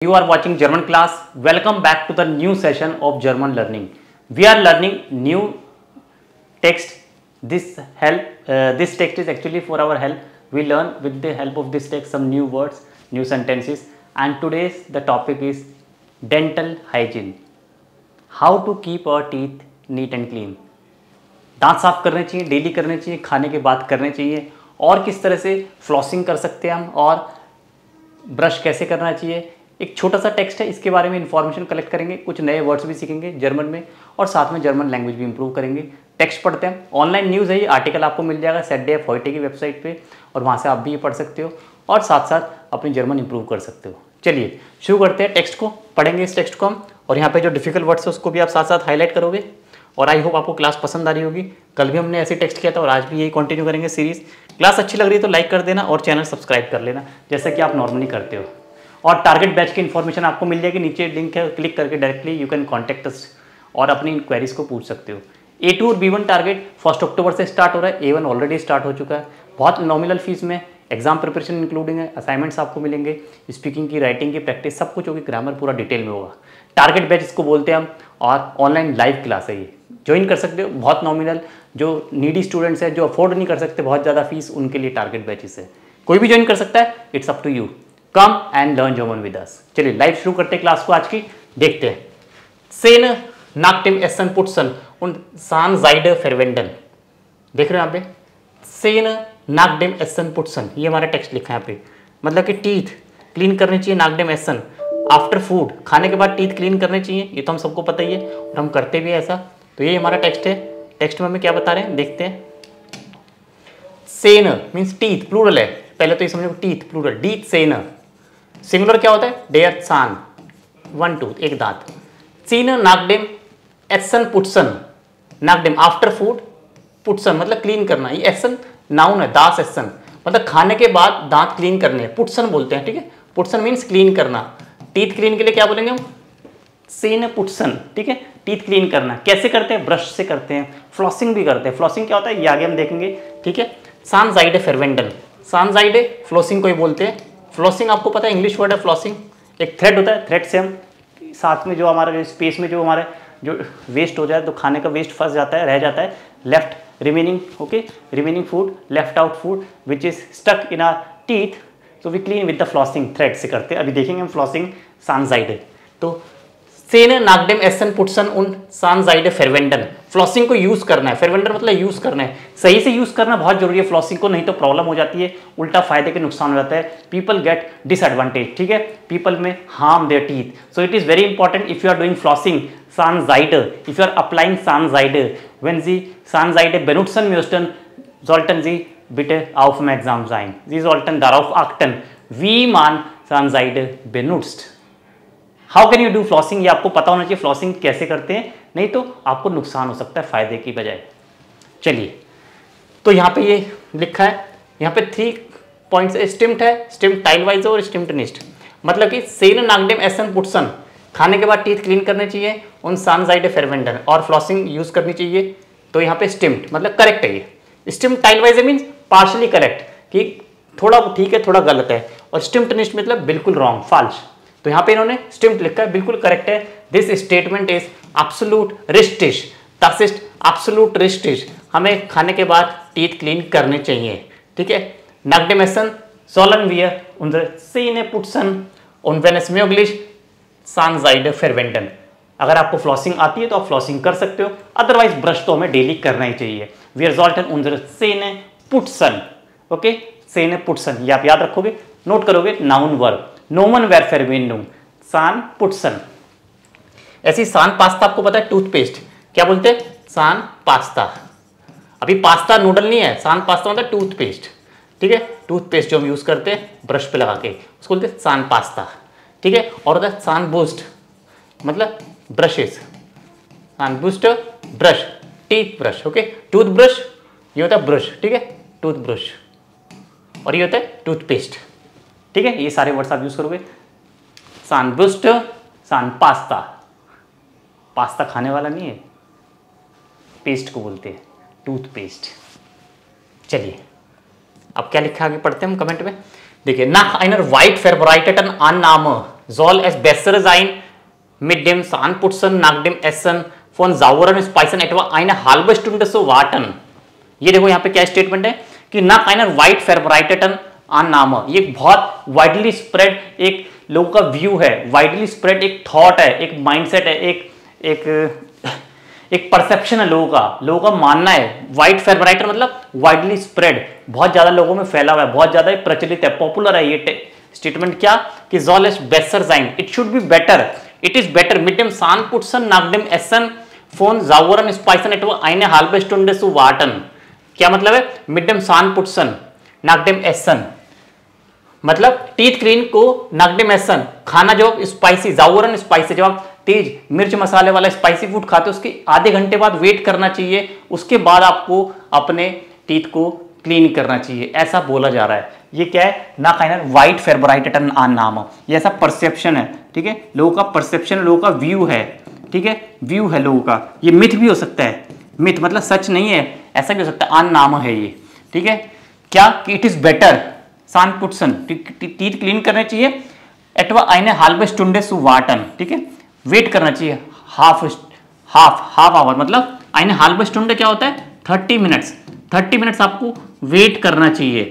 You are watching German class. Welcome back to the new session of German learning. We are learning new text. This text is actually for our help. We learn with the help of this text some new words, new sentences. And today's the topic is dental hygiene. How to keep our teeth neat and clean. दांत साफ करने चाहिए, daily करने चाहिए, खाने के बाद करने चाहिए, और किस तरह से फ्लॉसिंग कर सकते हैं हम, और ब्रश कैसे करना चाहिए. एक छोटा सा टेक्स्ट है, इसके बारे में इंफॉर्मेशन कलेक्ट करेंगे, कुछ नए वर्ड्स भी सीखेंगे जर्मन में, और साथ में जर्मन लैंग्वेज भी इंप्रूव करेंगे. टेक्स्ट पढ़ते हैं. ऑनलाइन न्यूज़ है, ये आर्टिकल आपको मिल जाएगा ZDF की वेबसाइट पे, और वहाँ से आप भी ये पढ़ सकते हो और साथ साथ अपनी जर्मन इंप्रूव कर सकते हो. चलिए शुरू करते हैं. टेक्स्ट को पढ़ेंगे, इस टेक्स्ट को हम, और यहाँ पे जो डिफिकल्ट वर्ड्स है उसको भी आप साथ साथ हाईलाइट करोगे. और आई होप आपको क्लास पसंद आ रही होगी. कल भी हमने ऐसे टेक्स्ट किया था और आज भी यही कंटिन्यू करेंगे सीरीज. क्लास अच्छी लग रही है तो लाइक कर देना और चैनल सब्सक्राइब कर लेना, जैसा कि आप नॉर्मली करते हो. और टारगेट बैच की इन्फॉर्मेशन आपको मिल जाएगी, नीचे लिंक है, क्लिक करके directly you can contact us और अपनी इंक्वायरीज को पूछ सकते हो. A2 और B1 टारगेट 1 अक्टूबर से स्टार्ट हो रहा है. A1 ऑलरेडी स्टार्ट हो चुका है. बहुत नॉमिनल फीस में, एग्जाम प्रिपरेशन इंक्लूडिंग है, असाइनमेंट्स आपको मिलेंगे, स्पीकिंग की, राइटिंग की प्रैक्टिस, सब कुछ होगी, ग्रामर पूरा डिटेल में होगा. टारगेट बैच इसको बोलते हैं हम, और ऑनलाइन लाइव क्लास है, ये ज्वाइन कर सकते हो. बहुत नॉमिनल, जो नीडी स्टूडेंट्स हैं, जो अफोर्ड नहीं कर सकते बहुत ज़्यादा फीस, उनके लिए टारगेट बैचेस है. कोई भी ज्वाइन कर सकता है. It's up to you. Come and learn German with us. चलिए लाइव शुरू करते हैं क्लास को आज की. देखते हैं. Sen nach dem Essen putzen und Zahnseide verwenden. देख रहे हो यहाँ पे, Sen nach dem Essen putzen, ये हमारा टेक्स्ट लिखा है यहाँ पे. मतलब कि टीथ क्लीन करनी चाहिए. nach dem Essen, after food, खाने के बाद टीथ क्लीन करने चाहिए. ये तो हम सबको पता ही है और हम करते भी है ऐसा. तो ये हमारा टेक्स्ट है. टेक्स्ट में हमें क्या बता रहे हैं, देखते हैं. सेन मीन्स टीथ, प्लूरल है. पहले तो ये समझो टीथ प्लूरल, टीथ सेन. सिंगुलर क्या होता है, डेयर सान, वन टूथ, एक दांत. सीन nach dem Essen putzen, nach dem after food, पुट्सन मतलब क्लीन करना. ये एसन नाउन है, दास एसन मतलब खाने के बाद दांत क्लीन करने, पुट्सन बोलते हैं. ठीक है, पुट्सन मीन्स क्लीन करना. टीथ क्लीन के लिए क्या बोलेंगे हम, सीन पुट्सन. ठीक है, टीथ क्लीन करना. कैसे करते हैं, ब्रश से करते हैं, फ्लॉसिंग भी करते हैं. फ्लॉसिंग क्या होता है ये आगे हम देखेंगे. ठीक है, Zahnseide verwenden, Zahnseide फ्लॉसिंग को ही बोलते हैं. फ्लॉसिंग आपको पता है इंग्लिश वर्ड है फ्लॉसिंग. एक थ्रेड होता है, थ्रेड से हम साथ में जो हमारा स्पेस में जो हमारे जो वेस्ट हो जाए, तो खाने का वेस्ट फंस जाता है, रह जाता है, left remaining, okay, remaining food, left out food which is stuck in our teeth, so we clean with the flossing. Thread से करते हैं. अभी देखेंगे हम फ्लॉसिंग Zahnseide. तो सेन nach dem Essen putzen und Zahnseide verwenden, flossing को use करना है. फेरवेंडर मतलब यूज करना है. सही से यूज करना बहुत जरूरी है फ्लॉसिंग को, नहीं तो प्रॉब्लम हो जाती है, उल्टा फायदे के नुकसान हो जाता है. People get disadvantage. ठीक है, पीपल में harm their teeth. So it is very important if you are doing flossing Zahnseide, if you are applying Zahnseide, wenn Sie Zahnseide benutzen möchten, sollten Sie bitte aufmerksam sein. Sie sollten darauf achten, wie man Zahnseide benutzt. How can you do flossing, ये आपको पता होना चाहिए flossing कैसे करते हैं, नहीं तो आपको नुकसान हो सकता है फायदे की बजाय. चलिए, तो यहाँ पे ये लिखा है, यहाँ पे 3 पॉइंट्स स्टिम्ड है, स्टिम्ड टाइलवाइज और स्टिम्ड निस्ट. मतलब कि Sen nach dem Essen putzen, खाने के बाद टीथ क्लीन करने चाहिए, उन Zahnseide verwenden, और फ्लॉसिंग यूज करनी चाहिए. तो यहाँ पे स्टिम्ड मतलब करेक्ट है. ये स्टिम्ड टाइलवाइज मीन्स पार्शली करेक्ट, कि थोड़ा ठीक है थोड़ा गलत है, और स्टिम्ड निस्ट मतलब बिल्कुल रॉन्ग, फॉल्स. तो यहाँ पे इन्होंने स्टिम्ड लिखा है, बिल्कुल करेक्ट है. दिस स्टेटमेंट इज एब्सोल्यूट रिस्टिश, das ist absolut richtig, हमें खाने के बाद टीथ क्लीन करने चाहिए. ठीक है, nach dem Essen sollen wir unsere Zähne putzen und wenn es möglich Zahnseide verwenden. अगर आपको फ्लॉसिंग आती है तो आप फ्लॉसिंग कर सकते हो, अदरवाइज ब्रश तो हमें डेली करना ही चाहिए. Wir sollten unsere Zähne putzen. Okay, Zähne putzen, ये आप याद रखोगे, नोट करोगे. नाउन वर्ब, नोमन वेर फेरवेंडुम, सान पुट्सन. ऐसी सान पास्ता आपको पता है, टूथपेस्ट क्या बोलते हैं, सान पास्ता. अभी पास्ता नूडल नहीं है, सान पास्ता मतलब टूथपेस्ट. ठीक है, टूथपेस्ट जो हम यूज करते हैं ब्रश पे लगा के, उसको बोलते हैं सान पास्ता. ठीक है, और होता है सान बूस्ट मतलब ब्रशेस, सान boost brush, teeth brush. Okay, tooth brush ये होता है ब्रश. ठीक है, टूथ ब्रश, और ये होता है टूथपेस्ट. ठीक है, ये सारे वर्ड्स आप यूज करोगे. सान बूस्ट, सान पास्ता, पास्ता खाने वाला नहीं है, पेस्ट को बोलते हैं टूथपेस्ट. चलिए अब क्या लिखा आगे पढ़ते हैं हम कमेंट में. देखिए, nach einer weit verbreiteten Annahme, soll es besser sein mit dem Zahnputzen nach dem Essen von sauren Speisen etwa eine halbe Stunde zu warten। ये देखो यहाँ पे क्या स्टेटमेंट है कि nach einer weit verbreiteten Annahme, ये बहुत वाइडली स्प्रेड एक लोगों का व्यू है, वाइडली स्प्रेड एक थॉट है, एक माइंडसेट है, एक परसेप्शन है लोगों का मानना है। वाइड फेवराइटर मतलब वाइडली स्प्रेड, बहुत ज्यादा लोगों में फैला हुआ है, बहुत ज्यादा प्रचलित है, पॉपुलर है ये स्टेटमेंट क्या कि soll es besser sein, it should be better, it is better mit dem Zahnputzen nach dem Essen von sauren Speisen etwa eine halbe Stunde zu warten। क्या मतलब है mit dem Zahnputzen nach dem Essen, मतलब teeth clean को nach dem Essen, खाना जब spicy sauren spicy, जब आप तेज मिर्च मसाले वाला स्पाइसी फूड खाते हो उसके आधे घंटे बाद वेट करना चाहिए, उसके बाद आपको अपने टीथ को क्लीन करना चाहिए, ऐसा बोला जा रहा है। ये क्या है ना काइनर वाइट फेवराइटेटन नाम, ये ऐसा परसेप्शन है, ठीक है, लोगों का परसेप्शन, लोगों का व्यू है, ठीक है, व्यू है लोगों का। ये मिथ भी हो सकता है, मिथ मतलब सच नहीं है, ऐसा भी हो सकता है, आन नाम है ये, ठीक है। क्या कि it is better Zahnputzen, teeth clean करने चाहिए एटवा आइने हाल्बे स्टुंडे सु वाटन, ठीक है, वेट करना चाहिए हाफ आवर, मतलब आइने हाल्बे स्टुंडे क्या होता है 30 मिनट्स, 30 मिनट्स आपको वेट करना चाहिए।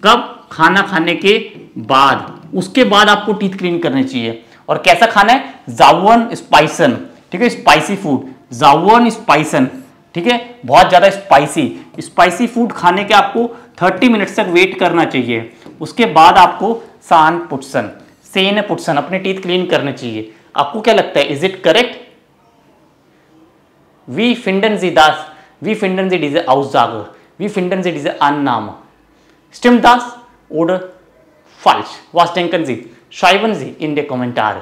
कब? खाना खाने के बाद, उसके बाद आपको टीथ क्लीन करने चाहिए। और कैसा खाना है? जावन स्पाइसन, ठीक है, स्पाइसी फूड, जावन स्पाइसन, ठीक है, बहुत ज्यादा स्पाइसी फूड खाने के आपको 30 मिनट्स तक वेट करना चाहिए। उसके बाद आपको सेन पुट्सन अपने टीथ क्लीन करने चाहिए। आपको क्या लगता है, इज इट करेक्ट? वी फिंडन sie diese Aussage, wie finden Sie diese Annahme? Stimmt das oder falsch? Was denken Sie? Schreiben Sie in die Kommentare,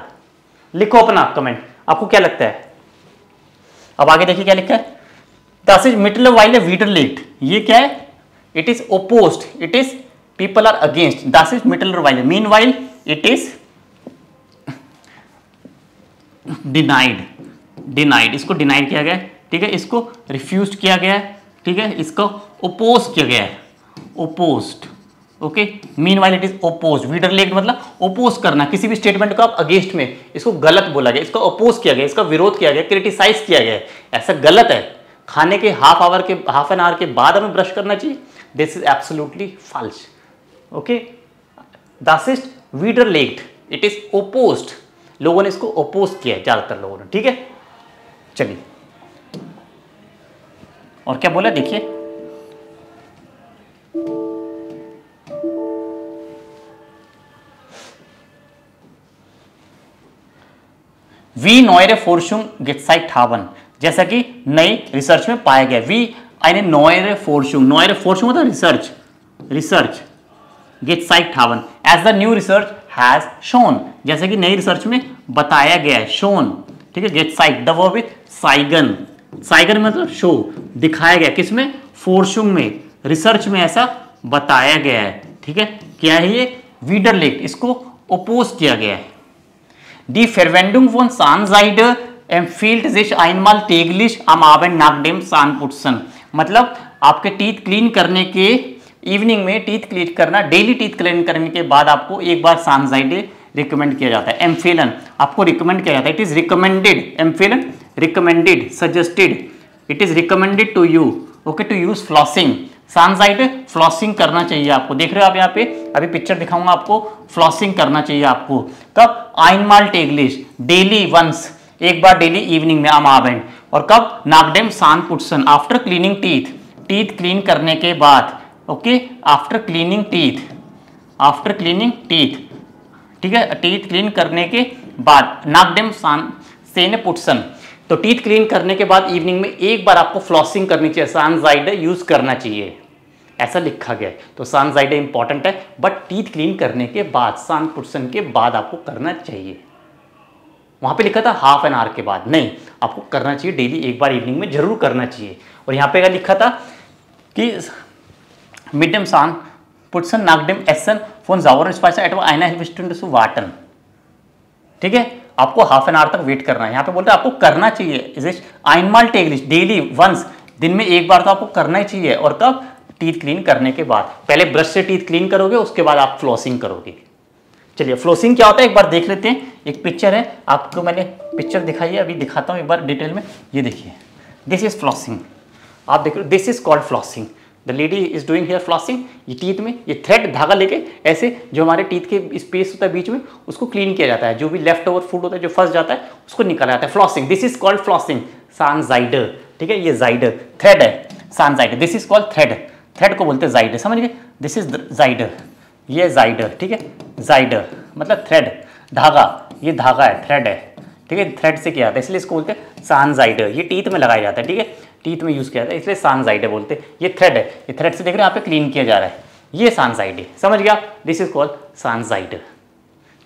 लिखो अपना कमेंट, आपको क्या लगता है। अब आगे देखिए क्या लिखा है, das ist mittlerweile widerlegt, ये क्या है, it is opposed, it is people are against, das ist mittlerweile, meanwhile it is denied, इसको डिनाइड किया गया है, ठीक है, इसको रिफ्यूज किया गया है, ठीक है, इसको ओपोज किया गया है, opposed, okay, meanwhile it is oppose, विडरलेग्ड मतलब ओपोज करना, किसी भी स्टेटमेंट को आप अगेंस्ट में, इसको गलत बोला गया, इसको ओपोज किया गया, इसका विरोध किया गया, क्रिटिसाइज किया गया, ऐसा गलत है। खाने के हाफ एन आवर के बाद हमें ब्रश करना चाहिए, this is absolutely false, okay, this is विडरलेग्ड, इट इज ओपोज्ड, लोगों ने इसको ओपोज किया है ज्यादातर लोगों ने, ठीक है। चलिए और क्या बोला देखिए, वी नॉयरे फोर्शुंग गेटसाइट हावन, जैसा कि नई रिसर्च में पाया गया, वी eine neuere Forschung मतलब रिसर्च गेटसाइट हावन, as the new research has shown, जैसे कि नई रिसर्च में बताया गया है, शोन, ठीक है, गेटसाइट द वर्ब विद साइगन मतलब शो, दिखाया गया, किसमें, फोर्शुंग में, रिसर्च में ऐसा बताया गया है, ठीक है। क्या है ये, विडरलेग्ड, इसको ओपोज किया गया है। Die Verwendung von Zahnseide empfiehlt sich einmal täglich am Abend nach dem Zahnputzen, मतलब आपके टीथ क्लीन करने के इवनिंग में टीथ क्लीन करना, डेली टीथ क्लीन करने के बाद आपको एक बार सानजाइडे रिकमेंड किया जाता है, एम्फेलन आपको रिकमेंड किया जाता है, इट इज रिकमेंडेड, एम्फेलन recommended, suggested, it is recommended to you, okay, to use flossing, सानजाइडे फ्लॉसिंग करना चाहिए आपको, देख रहे हो आप यहाँ पे, अभी पिक्चर दिखाऊंगा आपको, फ्लॉसिंग करना चाहिए आपको, कब, आइनमाल टेगलिश, डेली वंस, एक बार डेली इवनिंग में आम आबेंड, और कब, नागडेम सानपुट्सन, आफ्टर क्लीनिंग टीथ क्लीन करने के बाद, ओके, आफ्टर क्लीनिंग टीथ, ठीक है, टीथ क्लीन करने के बाद, नागडेम सेने पुट्सन, तो टीथ क्लीन करने के बाद इवनिंग में एक बार आपको फ्लॉसिंग करनी चाहिए, सानजाइडे यूज करना चाहिए, ऐसा लिखा गया है। तो सानजाइडे इंपॉर्टेंट है, बट टीथ क्लीन करने के बाद, सानपुट्सन के बाद आपको करना चाहिए। वहां पे लिखा था हाफ एन आवर के बाद, नहीं, आपको करना चाहिए डेली, एक बार इवनिंग में जरूर करना चाहिए। और यहाँ पे क्या लिखा था कि मिडम सानपुट्सन नागडेम एसन फोन जावर स्पाइसा एटवा आइना हिलविस्टुंड सु वाटन, ठीक है, आपको हाफ एन आवर तक वेट करना है। यहाँ पे बोलते हैं आपको करना चाहिए, इज इट आइनमाल टेगलिश, डेली वंस, दिन में एक बार तो आपको करना ही चाहिए, और कब, टीथ क्लीन करने के बाद, पहले ब्रश से टीथ क्लीन करोगे, उसके बाद आप फ्लॉसिंग करोगे, चलिए फ्लॉसिंग क्या होता है एक बार देख लेते हैं। एक पिक्चर है, आपको मैंने पिक्चर दिखाई है, अभी दिखाता हूँ एक बार डिटेल में। ये देखिए, दिस इज फ्लॉसिंग, आप देख रहे हो, this is called flossing. The lady is doing here flossing. ये टीथ में ये थ्रेड धागा लेके ऐसे जो हमारे टीथ के स्पेस होता है बीच में उसको क्लीन किया जाता है, जो भी लेफ्ट ओवर फूड होता है जो फंस जाता है उसको निकाला जाता है। Flossing, this is called flossing. सानजाइडर, ठीक है, ये जाइडर थ्रेड है, सानजाइडर, this is called thread. Thread को बोलते हैं जाइडर, समझ गए, दिस इज जाइडर, ये जाइडर, ठीक है, जाइडर मतलब थ्रेड, धागा, ये धागा है, थ्रेड है, ठीक है, थ्रेड से किया जाता है इसलिए इसको बोलते हैं सानजाइडर। ये टीथ में लगाया जाता है, ठीक है, टीथ में यूज किया जाता है इसलिए सानजाइडर बोलते हैं। ये थ्रेड है, ये थ्रेड से देख रहे हैं यहाँ पे क्लीन किया जा रहा है, ये सानजाइडर, समझ गया, दिस इज कॉल्ड सानजाइडर।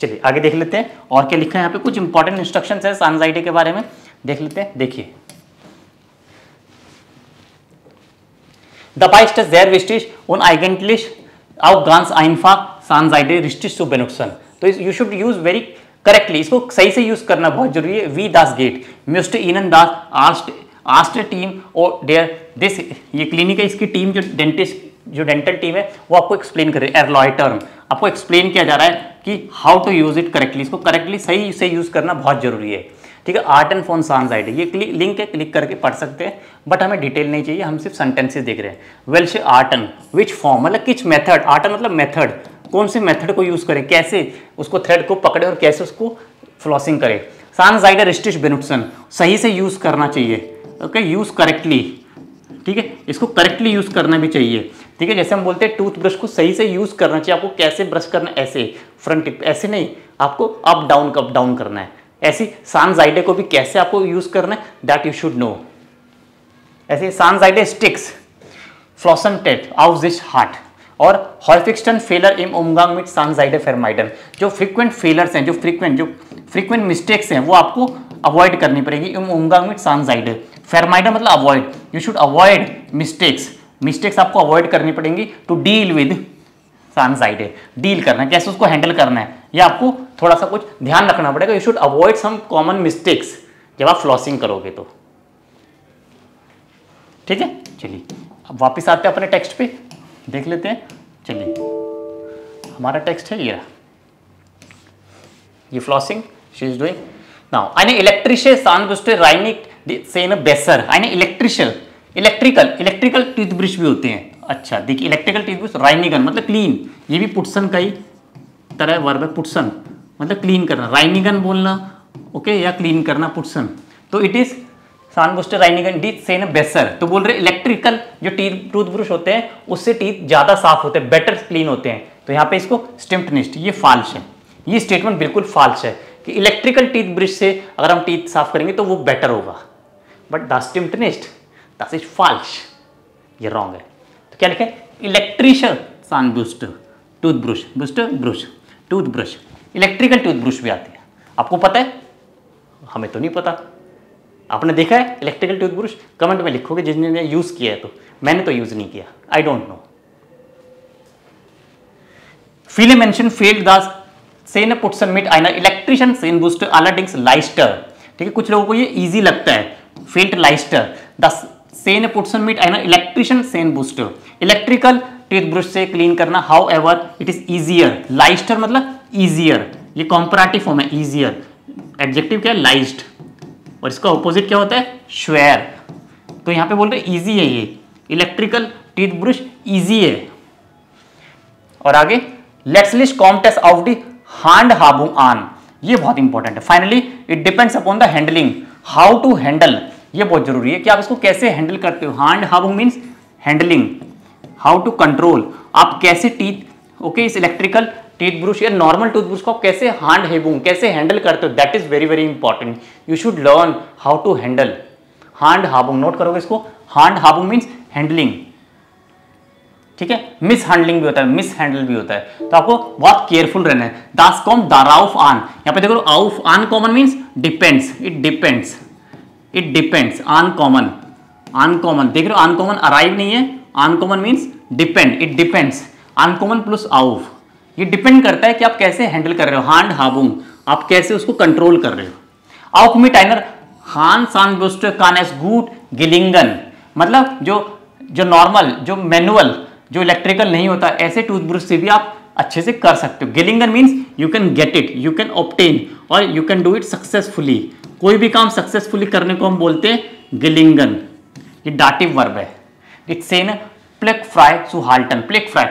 चलिए आगे देख लेते हैं और क्या लिखा है यहाँ पे, कुछ इंपॉर्टेंट इंस्ट्रक्शंस है सानजाइडर के बारे में, देख लेते हैं। देखिए, Dabei ist es sehr wichtig und eigentlich auch ganz einfach Zahnseide richtig zu benutzen. तो you should use very correctly, इसको सही से यूज करना बहुत जरूरी है। Wie das geht, müsste Ihnen das asked team और देयर दिस, ये क्लिनिक है, इसकी टीम जो डेंटल टीम है वो आपको एक्सप्लेन करे, एरलॉय टर्म आपको एक्सप्लेन किया जा रहा है कि how to use it correctly, इसको करेक्टली सही से यूज करना बहुत जरूरी है, ठीक है। आर्ट एंड फोन सानजाइडर, ये लिंक है, क्लिक करके पढ़ सकते हैं, बट हमें डिटेल नहीं चाहिए, हम सिर्फ सेंटेंसेस देख रहे हैं। वेल्श आर्टन, विच फॉर्म मतलब किच मेथड, आर्टन मतलब मेथड, कौन से मेथड को यूज करें, कैसे उसको थ्रेड को पकड़े और कैसे उसको फ्लॉसिंग करें। सानजाइडर रिस्टिश बेनुक्सन, सही से यूज करना चाहिए, ओके, यूज करेक्टली, ठीक है, इसको करेक्टली यूज करना भी चाहिए, ठीक है। जैसे हम बोलते हैं टूथ ब्रश को सही से यूज करना चाहिए, आपको कैसे ब्रश करना है, ऐसे फ्रंट टिप, ऐसे नहीं, आपको अप डाउन करना है, ऐसी सानजाइडर को भी कैसे आपको यूज करना है, दैट यू शुड नो। ऐसे सानजाइडर स्टिक्स फ्लॉसन टेट आउट दिस हार्ट और हॉर्फिक्स्टन फेलर इम उमगांग विद सानजाइडर फेरमाइडन, जो फ्रीक्वेंट फेलर्स हैं, जो फ्रीक्वेंट मिस्टेक्स हैं वो आपको अवॉइड करनी पड़ेगी इम उमगांग विद सानजाइडर। फेरमाइडन मतलब avoid, you should avoid mistakes आपको अवॉइड करनी पड़ेंगी टू डील विद सानजाइडर, डील करना है, कैसे उसको हैंडल करना है, ये आपको थोड़ा सा कुछ ध्यान रखना पड़ेगा। You should avoid some common mistakes जब आप फ्लॉसिंग करोगे तो, ठीक है। चलिए अब वापस आते हैं अपने टेक्स्ट पे, देख लेते हैं। चलिए हमारा टेक्स्ट है ये flossing she is doing now. eine elektrische Zahnbürste reinigt die Zähne besser, eine electrical toothbrush भी होते हैं। अच्छा देखिए, इलेक्ट्रिकल टूथब्रश राइनिगन मतलब क्लीन, ये भी पुट्सन का ही तरह वर्ब है, पुट्सन मतलब क्लीन करना, राइनिगन बोलना, ओके, या क्लीन करना, पुट्सन। तो इट इज सानबुस्टर राइनिगन डी सेन बेसर, तो बोल रहे इलेक्ट्रिकल जो टूथब्रश होते हैं उससे टीथ ज्यादा साफ होते हैं, बेटर क्लीन होते हैं। तो यहाँ पे इसको स्टिम्प्टनिस्ट, ये फाल्स है, ये स्टेटमेंट बिल्कुल फाल्स है कि इलेक्ट्रिकल टूथब्रश से अगर हम टीथ साफ करेंगे तो वो बेटर होगा, बट द स्टिम्प्टनिस्ट दैट इज फाल्स, ये रॉन्ग है। तो क्या लिखा है, इलेक्ट्रिशियन सानबुस्टर टूथब्रश, इलेक्ट्रिकल टूथब्रश भी आती है, आपको पता है, हमें तो नहीं पता। आपने देखा है इलेक्ट्रिकल टूथब्रश, कमेंट में लिखोगे जिसने यूज किया है, तो मैंने तो यूज नहीं किया, I don't know. Viele Menschen fehlt das Zähneputzen mit einer elektrischen Zahnbürste allerdings leichter, ठीक है, कुछ लोगों को ये इजी लगता है, fehlt leichter das Zähneputzen mit einer elektrischen Zahnbürste, electrical toothbrush से क्लीन करना, however it is easier, leichter मतलब easier, ये कंपैरेटिव फॉर्म है, easier, एडजेक्टिव क्या है, लाइज्ड, और इसका ऑपोजिट क्या होता है, श्वेर। तो यहाँ पे बोल रहे इजी है, ये इलेक्ट्रिकल टूथब्रश इजी है। और आगे लेट्स लिस्ट कॉम्टेस ऑफ द हैंड हाबुंग ऑन, ये बहुत इंपॉर्टेंट है। Finally it depends upon the handling, how to handle, ये बहुत जरूरी है कि आप इसको कैसे हैंडल करते हो। हैंड हाबुंग means handling, how to control, आप कैसे टीथ, ओके, इस इलेक्ट्रिकल टूथब्रश या नॉर्मल टूथब्रश को आप कैसे हैंड हेबुंग कैसे हैंडल करते हो, that is very very important, you should learn how to handle हैंड हाबुंग, नोट करोगे इसको, हैंड हाबुंग मीन्स हैंडलिंग, ठीक है। मिस हैंडलिंग भी होता है, मिस हैंडल भी होता है, तो आपको बहुत केयरफुल रहना है। दास कॉम दाराउफ आन, यहाँ पे देखो आउफ आन common means depends, it depends आन कॉमन, देख रहे हो आन कॉमन अराइव नहीं है, आन common means depend, it depends, आन कॉमन प्लस आउफ, ये डिपेंड करता है कि आप कैसे हैंडल कर रहे हो, हैंड हाबुंग आप कैसे उसको कंट्रोल कर रहे हो। आउफ मिट आइनर हान सानबुस्टर कान एस गुड गिलिंगन, मतलब जो नॉर्मल, जो मैनुअल, जो इलेक्ट्रिकल नहीं होता, ऐसे टूथब्रश से भी आप अच्छे से कर सकते हो। गेलिंगन means you can get it, you can obtain और you can do it successfully. कोई भी काम सक्सेसफुली करने को हम बोलते हैं गेलिंगन। ये डाटिव वर्ब है। इट्स सेन प्लेक फ्राई सु हाल्टन। प्लेक फ्राई,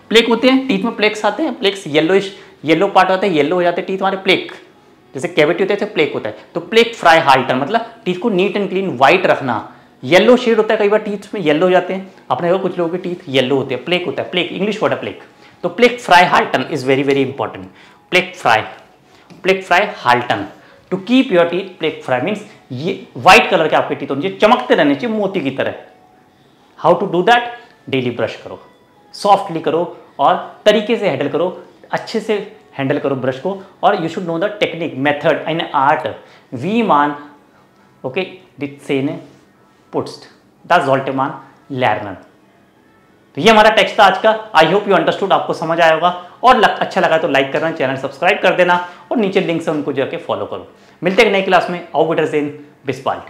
प्लेक होते हैं टीथ में, प्लेक्स आते हैं, प्लेक्स येलोइश, येलो पार्ट होता है, येलो हो जाते हैं टीथ हमारे, प्लेक जैसे कैविटी होते हैं प्लेक होता है। तो प्लेक फ्राई हाल्टन मतलब टीथ को नीट एंड क्लीन व्हाइट रखना। येलो शेड होता है, कई बार टीथ में येलो हो जाते हैं, आपने देखा कुछ लोगों के टीथ येलो होते हैं, प्लेक होता है, प्लेक इंग्लिश वर्ड है प्लेक। तो प्लेक फ्राई हाल्टन is very very important. Plaque फ्राई हाल्टन, to keep your teeth plaque free means ये व्हाइट कलर के आपके टीथ होने चाहिए, चमकते रहने चाहिए मोती की तरह। How to do that? Daily brush करो, सॉफ्टली करो और तरीके से हैंडल करो, अच्छे से हैंडल करो ब्रश को। और you should know the technique, method इन आर्ट वी मान ओके दिट सेने पुट्स्ट द सोल्टे मान लर्नर। तो ये हमारा टेक्स्ट था आज का। आई होप यू अंडरस्टूड, आपको समझ आया होगा। और अच्छा लगा तो लाइक करना, चैनल सब्सक्राइब कर देना और नीचे लिंक से उनको जाके फॉलो करो। मिलते हैं नई क्लास में। Of tweeters in बिस्पाल्ट।